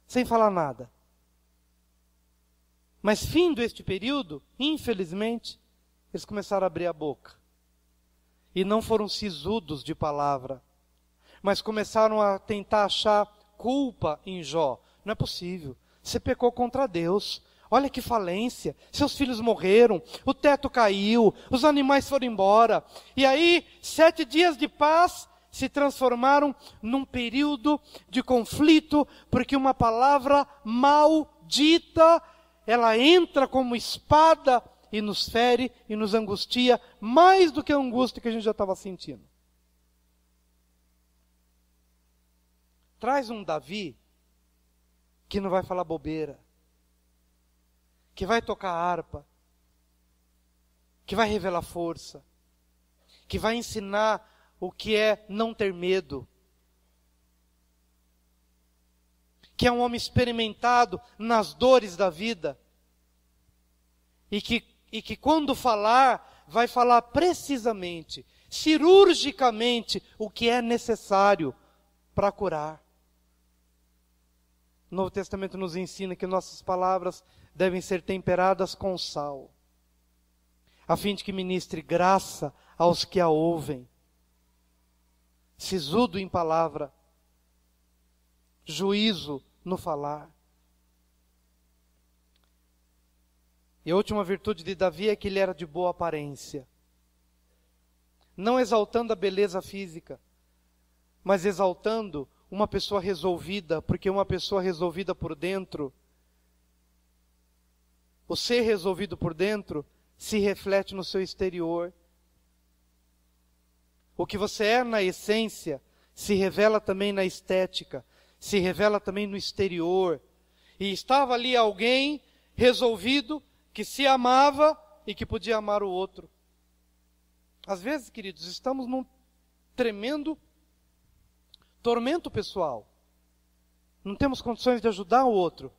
sem falar nada. Mas findo este período, infelizmente, eles começaram a abrir a boca. E não foram sisudos de palavra, mas começaram a tentar achar culpa em Jó. Não é possível, você pecou contra Deus. Olha que falência, seus filhos morreram, o teto caiu, os animais foram embora. E aí, 7 dias de paz se transformaram num período de conflito, porque uma palavra maldita, ela entra como espada e nos fere e nos angustia, mais do que a angústia que a gente já estava sentindo. Traz um Davi que não vai falar bobeira, que vai tocar harpa, que vai revelar força, que vai ensinar o que é não ter medo, que é um homem experimentado nas dores da vida, e que quando falar, vai falar precisamente, cirurgicamente, o que é necessário para curar. O Novo Testamento nos ensina que nossas palavras devem ser temperadas com sal, a fim de que ministre graça aos que a ouvem. Sisudo em palavra, juízo no falar. E a última virtude de Davi é que ele era de boa aparência. Não exaltando a beleza física, mas exaltando uma pessoa resolvida, porque uma pessoa resolvida por dentro, o ser resolvido por dentro, se reflete no seu exterior. O que você é na essência, se revela também na estética, se revela também no exterior. E estava ali alguém resolvido, que se amava e que podia amar o outro. Às vezes, queridos, estamos num tremendo tormento pessoal. Não temos condições de ajudar o outro,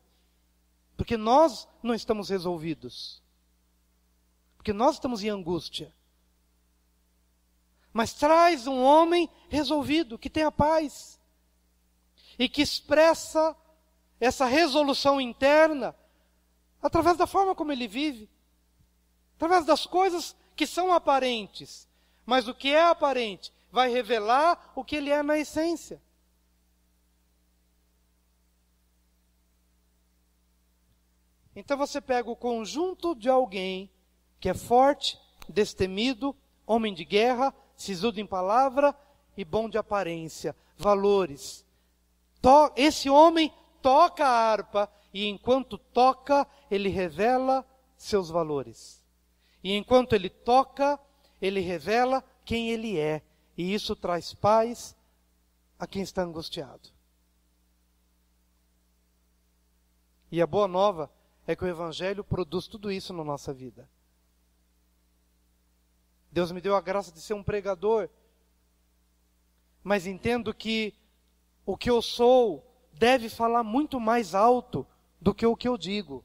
porque nós não estamos resolvidos, porque nós estamos em angústia. Mas traz um homem resolvido, que tem a paz, e que expressa essa resolução interna através da forma como ele vive, através das coisas que são aparentes, mas o que é aparente vai revelar o que ele é na essência. Então você pega o conjunto de alguém que é forte, destemido, homem de guerra, sisudo em palavra e bom de aparência, valores. Esse homem toca a harpa e enquanto toca, ele revela seus valores. E enquanto ele toca, ele revela quem ele é. E isso traz paz a quem está angustiado. E a boa nova é que o Evangelho produz tudo isso na nossa vida. Deus me deu a graça de ser um pregador, mas entendo que o que eu sou deve falar muito mais alto do que o que eu digo.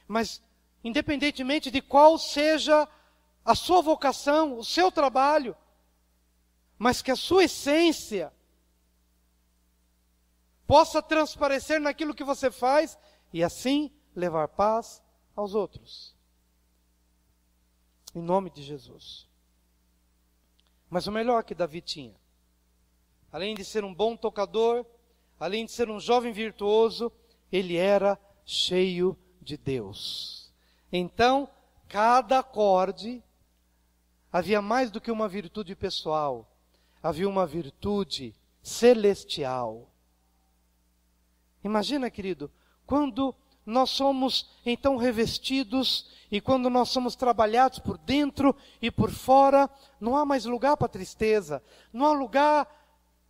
Mas, independentemente de qual seja a sua vocação, o seu trabalho, mas que a sua essência possa transparecer naquilo que você faz e assim levar paz aos outros. Em nome de Jesus. Mas o melhor que Davi tinha, além de ser um bom tocador, além de ser um jovem virtuoso, ele era cheio de Deus. Então, cada acorde havia mais do que uma virtude pessoal, havia uma virtude celestial. Imagina, querido, quando nós somos então revestidos e quando nós somos trabalhados por dentro e por fora, não há mais lugar para tristeza, não há lugar,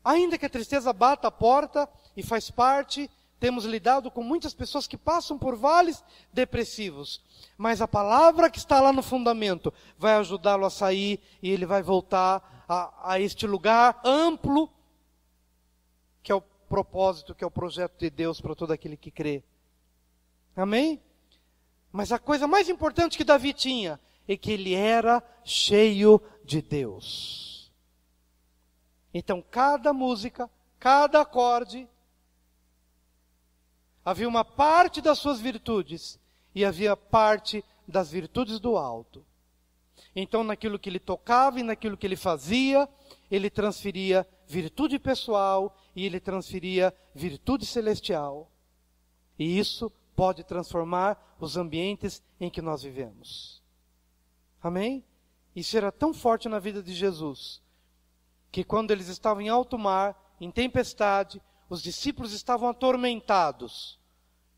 ainda que a tristeza bata a porta e faz parte, temos lidado com muitas pessoas que passam por vales depressivos, mas a palavra que está lá no fundamento vai ajudá-lo a sair e ele vai voltar a este lugar amplo, que é o propósito, que é o projeto de Deus para todo aquele que crê. Amém? Mas a coisa mais importante que Davi tinha é que ele era cheio de Deus. Então, cada música, cada acorde, havia uma parte das suas virtudes e havia parte das virtudes do alto. Então, naquilo que ele tocava e naquilo que ele fazia, ele transferia virtude pessoal e ele transferia virtude celestial. E isso pode transformar os ambientes em que nós vivemos. Amém? Isso era tão forte na vida de Jesus, que quando eles estavam em alto mar, em tempestade, os discípulos estavam atormentados.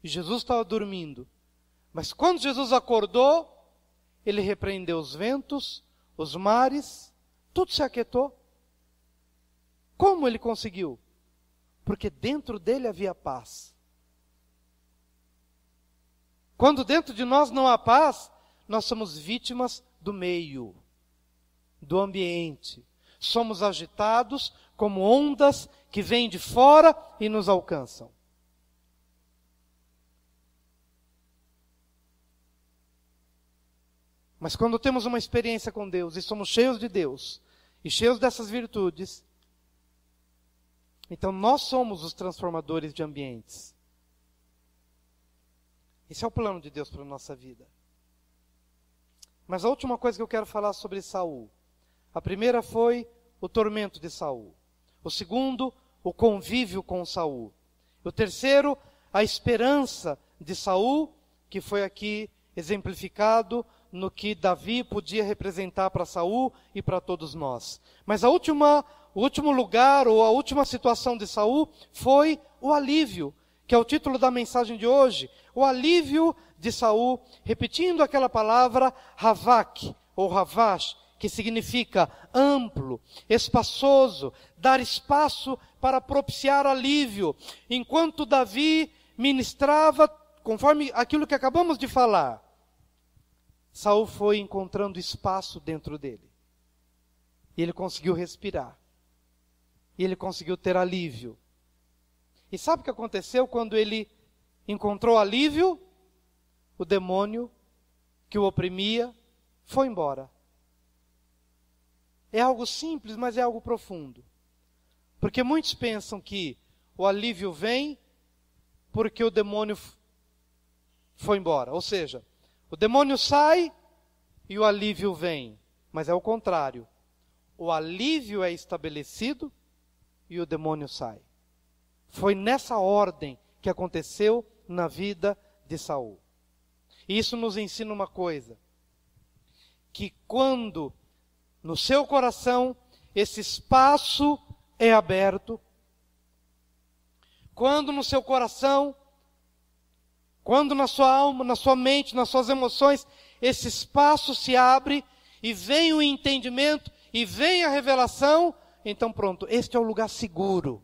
E Jesus estava dormindo. Mas quando Jesus acordou, ele repreendeu os ventos, os mares, tudo se aquietou. Como ele conseguiu? Porque dentro dele havia paz. Quando dentro de nós não há paz, nós somos vítimas do meio, do ambiente. Somos agitados como ondas que vêm de fora e nos alcançam. Mas quando temos uma experiência com Deus e somos cheios de Deus e cheios dessas virtudes, então nós somos os transformadores de ambientes. Esse é o plano de Deus para a nossa vida. Mas a última coisa que eu quero falar sobre Saul. A primeira foi o tormento de Saul. O segundo, o convívio com Saul. O terceiro, a esperança de Saul, que foi aqui exemplificado no que Davi podia representar para Saul e para todos nós. Mas o último lugar, ou a última situação de Saul, foi o alívio, que é o título da mensagem de hoje. O alívio de Saul, repetindo aquela palavra Havak, ou Havash, que significa amplo, espaçoso, dar espaço para propiciar alívio. Enquanto Davi ministrava, conforme aquilo que acabamos de falar, Saul foi encontrando espaço dentro dele. E ele conseguiu respirar. E ele conseguiu ter alívio. E sabe o que aconteceu quando ele encontrou alívio? O demônio que o oprimia foi embora. É algo simples, mas é algo profundo. Porque muitos pensam que o alívio vem porque o demônio foi embora. Ou seja, o demônio sai e o alívio vem. Mas é o contrário. O alívio é estabelecido e o demônio sai. Foi nessa ordem que aconteceu na vida de Saul. E isso nos ensina uma coisa. Que quando no seu coração esse espaço é aberto, quando no seu coração, quando na sua alma, na sua mente, nas suas emoções, esse espaço se abre e vem o entendimento e vem a revelação, então pronto, este é o lugar seguro.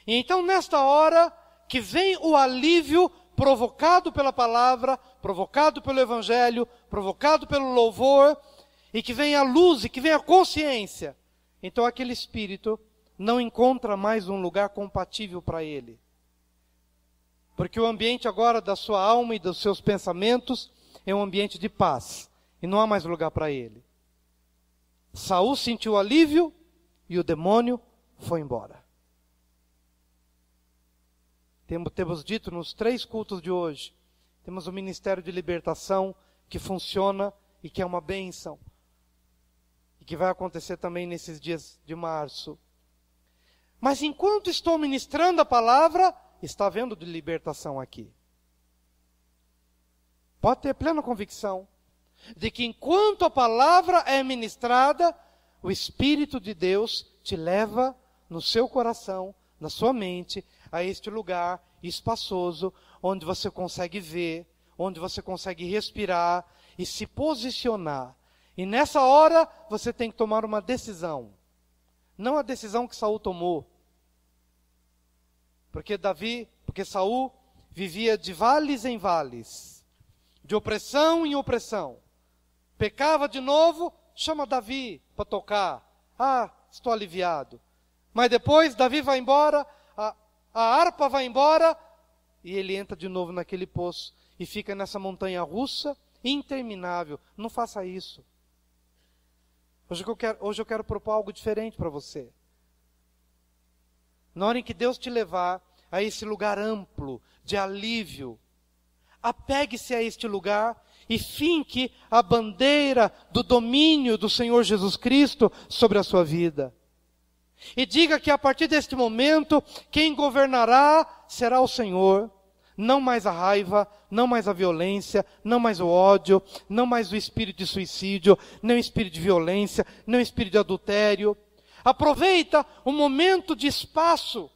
E então nesta hora que vem o alívio provocado pela palavra, provocado pelo evangelho, provocado pelo louvor, e que vem a luz e que vem a consciência, então aquele espírito não encontra mais um lugar compatível para ele. Porque o ambiente agora da sua alma e dos seus pensamentos é um ambiente de paz. E não há mais lugar para ele. Saul sentiu alívio e o demônio foi embora. Temos dito nos 3 cultos de hoje, temos o ministério de libertação que funciona e que é uma bênção. E que vai acontecer também nesses dias de março. Mas enquanto estou ministrando a palavra, está havendo de libertação aqui. Pode ter plena convicção de que enquanto a palavra é ministrada, o Espírito de Deus te leva no seu coração, na sua mente, a este lugar espaçoso, onde você consegue ver, onde você consegue respirar e se posicionar. E nessa hora, você tem que tomar uma decisão. Não a decisão que Saul tomou. Porque Saul vivia de vales em vales, de opressão em opressão. Pecava de novo, chama Davi para tocar. Ah, estou aliviado. Mas depois Davi vai embora, a harpa vai embora e ele entra de novo naquele poço e fica nessa montanha russa interminável. Não faça isso. Hoje eu quero propor algo diferente para você. Na hora em que Deus te levar a esse lugar amplo de alívio, apegue-se a este lugar e finque a bandeira do domínio do Senhor Jesus Cristo sobre a sua vida. E diga que a partir deste momento, quem governará será o Senhor. Não mais a raiva, não mais a violência, não mais o ódio, não mais o espírito de suicídio, nem o espírito de violência, nem o espírito de adultério. Aproveita o momento de espaço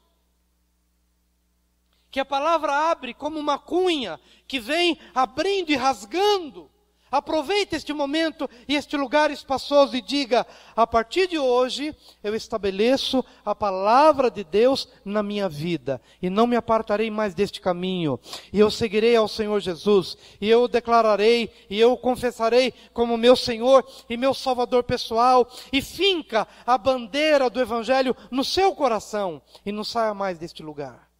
que a palavra abre como uma cunha que vem abrindo e rasgando. Aproveite este momento e este lugar espaçoso e diga: a partir de hoje eu estabeleço a palavra de Deus na minha vida e não me apartarei mais deste caminho. E eu seguirei ao Senhor Jesus e eu o declararei e eu o confessarei como meu Senhor e meu Salvador pessoal. E finca a bandeira do Evangelho no seu coração e não saia mais deste lugar.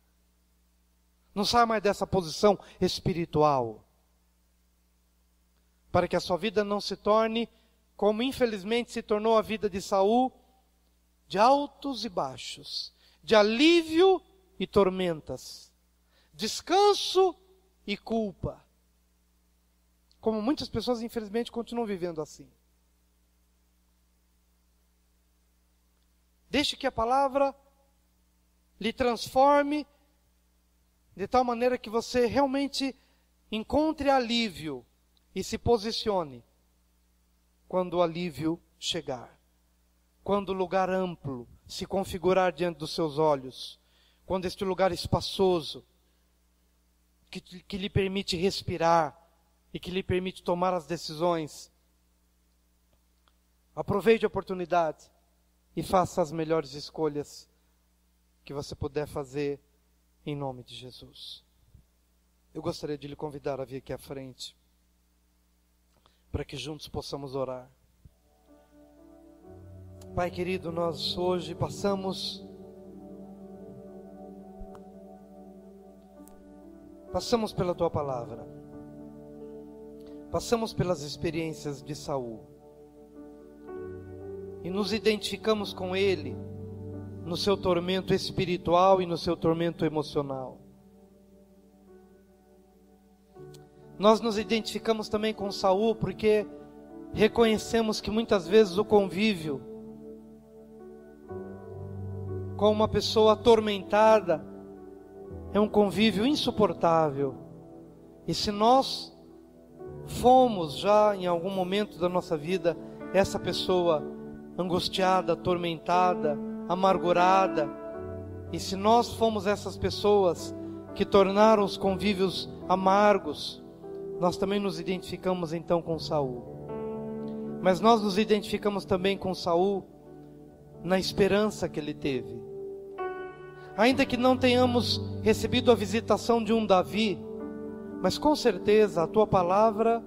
Não saia mais dessa posição espiritual. Para que a sua vida não se torne, como infelizmente se tornou a vida de Saul, de altos e baixos, de alívio e tormentas, descanso e culpa. Como muitas pessoas infelizmente continuam vivendo assim. Deixe que a palavra lhe transforme de tal maneira que você realmente encontre alívio e se posicione quando o alívio chegar. Quando o lugar amplo se configurar diante dos seus olhos. Quando este lugar espaçoso, que lhe permite respirar e que lhe permite tomar as decisões. Aproveite a oportunidade e faça as melhores escolhas que você puder fazer em nome de Jesus. Eu gostaria de lhe convidar a vir aqui à frente, para que juntos possamos orar. Pai querido, nós hoje passamos pela Tua palavra. Passamos pelas experiências de Saul. E nos identificamos com ele no seu tormento espiritual e no seu tormento emocional. Nós nos identificamos também com Saul porque reconhecemos que muitas vezes o convívio com uma pessoa atormentada é um convívio insuportável. E se nós fomos já em algum momento da nossa vida essa pessoa angustiada, atormentada, amargurada, e se nós fomos essas pessoas que tornaram os convívios amargos, nós também nos identificamos então com Saul. Mas nós nos identificamos também com Saul na esperança que ele teve. Ainda que não tenhamos recebido a visitação de um Davi, mas com certeza a Tua palavra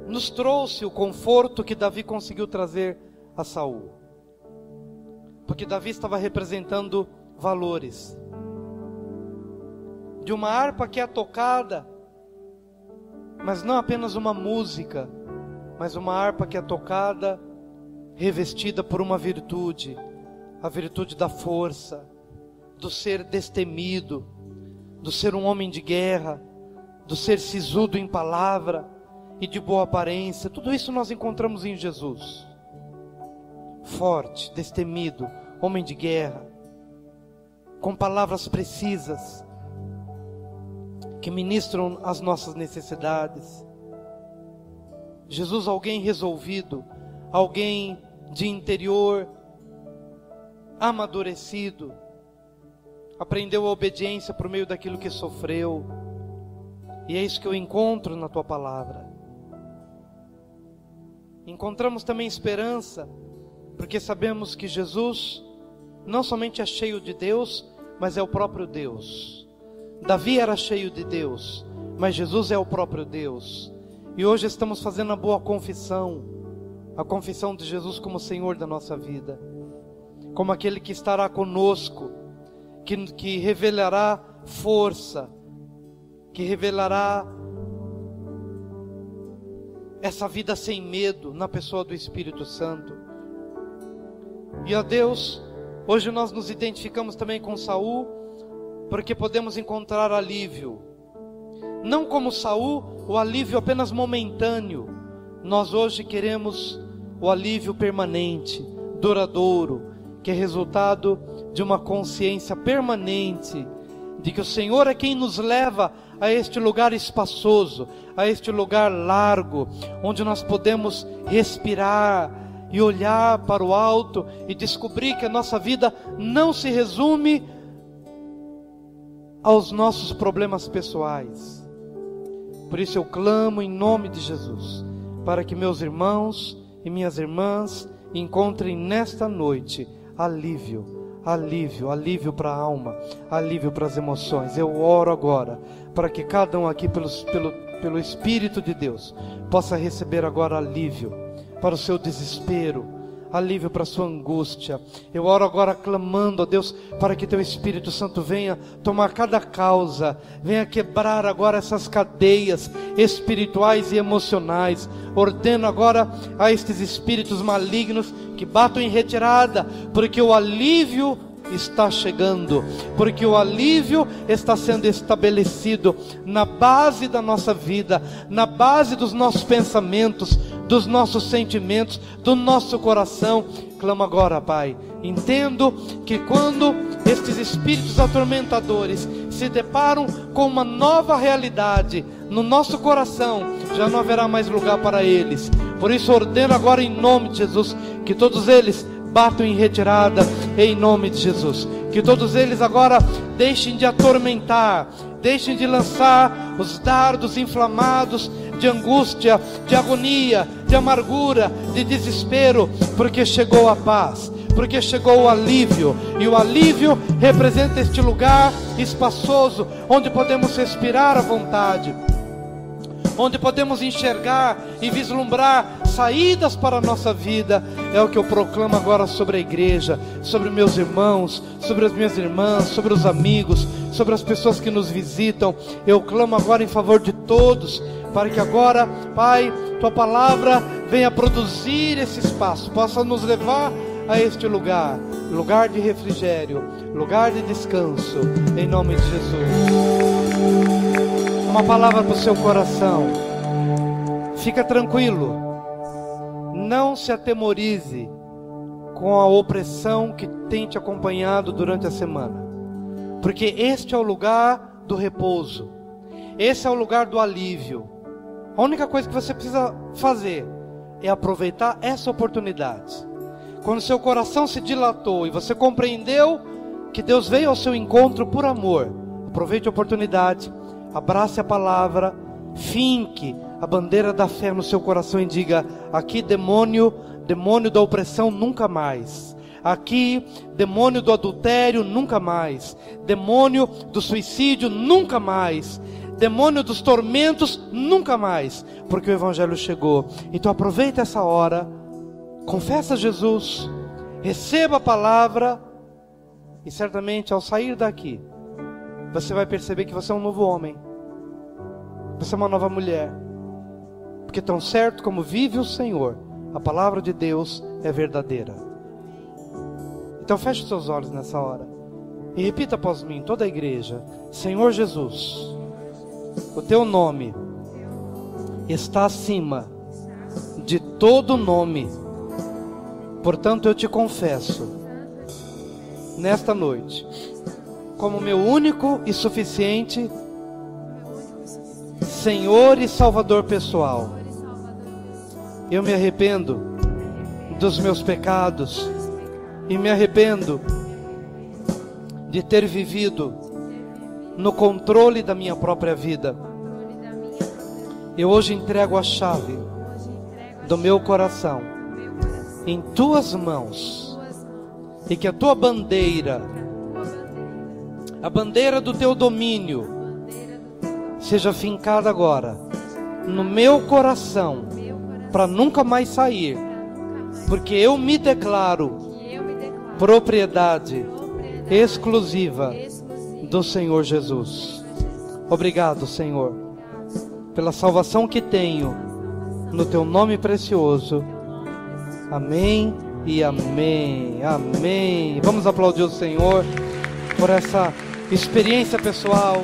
nos trouxe o conforto que Davi conseguiu trazer a Saul. Porque Davi estava representando valores. De uma harpa que é tocada, mas não apenas uma música, mas uma harpa que é tocada, revestida por uma virtude, a virtude da força, do ser destemido, do ser um homem de guerra, do ser sisudo em palavra e de boa aparência. Tudo isso nós encontramos em Jesus. Forte, destemido, homem de guerra, com palavras precisas, que ministram as nossas necessidades. Jesus, alguém resolvido, alguém de interior amadurecido, aprendeu a obediência por meio daquilo que sofreu, e é isso que eu encontro na Tua palavra. Encontramos também esperança, porque sabemos que Jesus não somente é cheio de Deus, mas é o próprio Deus. Davi era cheio de Deus, mas Jesus é o próprio Deus. E hoje estamos fazendo a boa confissão, a confissão de Jesus como Senhor da nossa vida. como aquele que estará conosco, que revelará força, que revelará essa vida sem medo na pessoa do Espírito Santo. E ó Deus, hoje nós nos identificamos também com Saul, porque podemos encontrar alívio. Não como Saul, o alívio apenas momentâneo. Nós hoje queremos o alívio permanente, duradouro, que é resultado de uma consciência permanente de que o Senhor é quem nos leva a este lugar espaçoso, a este lugar largo, onde nós podemos respirar e olhar para o alto e descobrir que a nossa vida não se resume aos nossos problemas pessoais. Por isso eu clamo em nome de Jesus, para que meus irmãos e minhas irmãs encontrem nesta noite alívio para a alma, alívio para as emoções. Eu oro agora para que cada um aqui pelo Espírito de Deus possa receber agora alívio para o seu desespero, alívio para a sua angústia. Eu oro agora clamando a Deus para que teu Espírito Santo venha tomar cada causa, venha quebrar agora essas cadeias espirituais e emocionais. Ordeno agora a estes espíritos malignos que batam em retirada, porque o alívio está chegando, porque o alívio está sendo estabelecido na base da nossa vida, na base dos nossos pensamentos, dos nossos sentimentos, do nosso coração. Clamo agora, Pai, entendo que quando estes espíritos atormentadores se deparam com uma nova realidade no nosso coração, já não haverá mais lugar para eles. Por isso ordeno agora em nome de Jesus, que todos eles batam em retirada, em nome de Jesus. Que todos eles agora deixem de atormentar, deixem de lançar os dardos inflamados de angústia, de agonia, de amargura, de desespero, porque chegou a paz, porque chegou o alívio, e o alívio representa este lugar espaçoso, onde podemos respirar à vontade, onde podemos enxergar e vislumbrar saídas para a nossa vida. É o que eu proclamo agora sobre a igreja, sobre meus irmãos, sobre as minhas irmãs, sobre os amigos, sobre as pessoas que nos visitam. Eu clamo agora em favor de todos, para que agora, Pai, Tua palavra venha produzir esse espaço, possa nos levar a este lugar, lugar de refrigério, lugar de descanso, em nome de Jesus. Uma palavra para o seu coração. Fica tranquilo, não se atemorize com a opressão que tem te acompanhado durante a semana, porque este é o lugar do repouso, esse é o lugar do alívio. A única coisa que você precisa fazer é aproveitar essa oportunidade. Quando seu coração se dilatou e você compreendeu que Deus veio ao seu encontro por amor, aproveite a oportunidade, abrace a palavra, finque a bandeira da fé no seu coração e diga: aqui demônio da opressão nunca mais, aqui demônio do adultério nunca mais, demônio do suicídio nunca mais, demônio dos tormentos nunca mais, porque o Evangelho chegou. Então aproveita essa hora, confessa Jesus, receba a palavra, e certamente ao sair daqui você vai perceber que você é um novo homem, você é uma nova mulher, porque tão certo como vive o Senhor, a palavra de Deus é verdadeira. Então feche os seus olhos nessa hora e repita após mim, toda a igreja: Senhor Jesus, o teu nome está acima de todo nome, portanto eu te confesso nesta noite como meu único e suficiente Senhor e Salvador pessoal. Eu me arrependo dos meus pecados e me arrependo de ter vivido no controle da minha própria vida. Eu hoje entrego a chave do meu coração em tuas mãos, e que a tua bandeira, a bandeira do teu domínio, seja fincada agora no meu coração, para nunca mais sair, porque eu me declaro propriedade exclusiva do Senhor Jesus. Obrigado, Senhor, pela salvação que tenho no teu nome precioso. Amém e amém. Amém. Vamos aplaudir o Senhor por essa experiência pessoal.